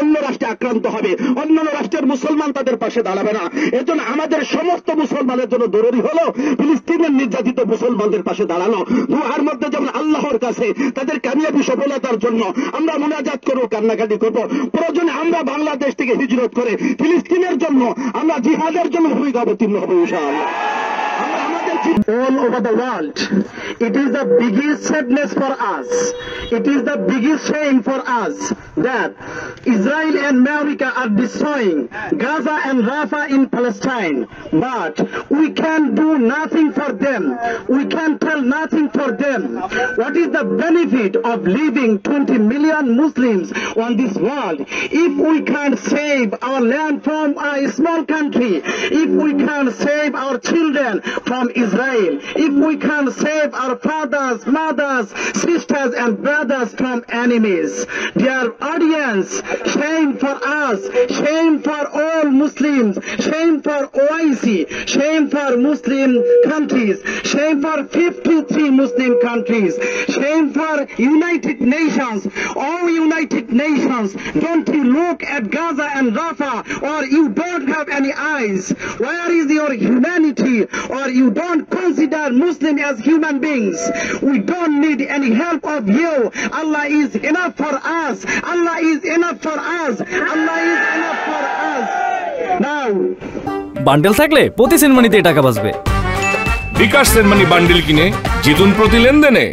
অন্য রাষ্ট্রে আক্রান্ত হবে, অন্যান্য রাষ্ট্রের মুসলমান তাদের পাশে দাঁড়াবে না। এর জন্য আমাদের সমস্ত মুসলমানের জন্য জরুরি হলো ফিলিস্তিনের নির্যাতিত মুসলমানদের পাশে দাঁড়ানো। দুয়ার মধ্যে যেমন আল্লাহর কাছে তাদের কামিয়াবি সফলতার জন্য আমরা মুনাজাত করবো, কান্নাকাটি করবো। প্রয়োজনে আমরা বাংলাদেশ থেকে হিজরত করে ফিলিস্তিনের জন্য আমরা জিহাদের জন্য ভূমিকা অবতীর্ণ হবো ইনশাআল্লাহ। All over the world, it is the biggest sadness for us, it is the biggest shame for us that Israel and America are destroying Gaza and Rafah in Palestine, but we can do nothing for them, we can tell nothing for them. What is the benefit of leaving 20 million Muslims on this world if we can't save our land from a small country, if we can't save our children from Israel, if we can save our fathers, mothers, sisters and brothers from enemies? Dear audience, shame for us, shame for all Muslims, shame for OIC, shame for Muslim countries, shame for 53 Muslim countries, shame for United Nations. Oh United Nations, don't you look at Gaza and Rafah, or you don't have any eyes? Where is your humanity? Or you don't consider Muslim as human beings? We don't need any help of you. Allah is enough for us. Allah is enough for us. Allah is enough for us. Now bundle থাকলে প্রতি সেনমানিতে টাকা বাঁচবে। বিকাশ send money bundle কিনে জিতুন প্রতি লেনদেনে।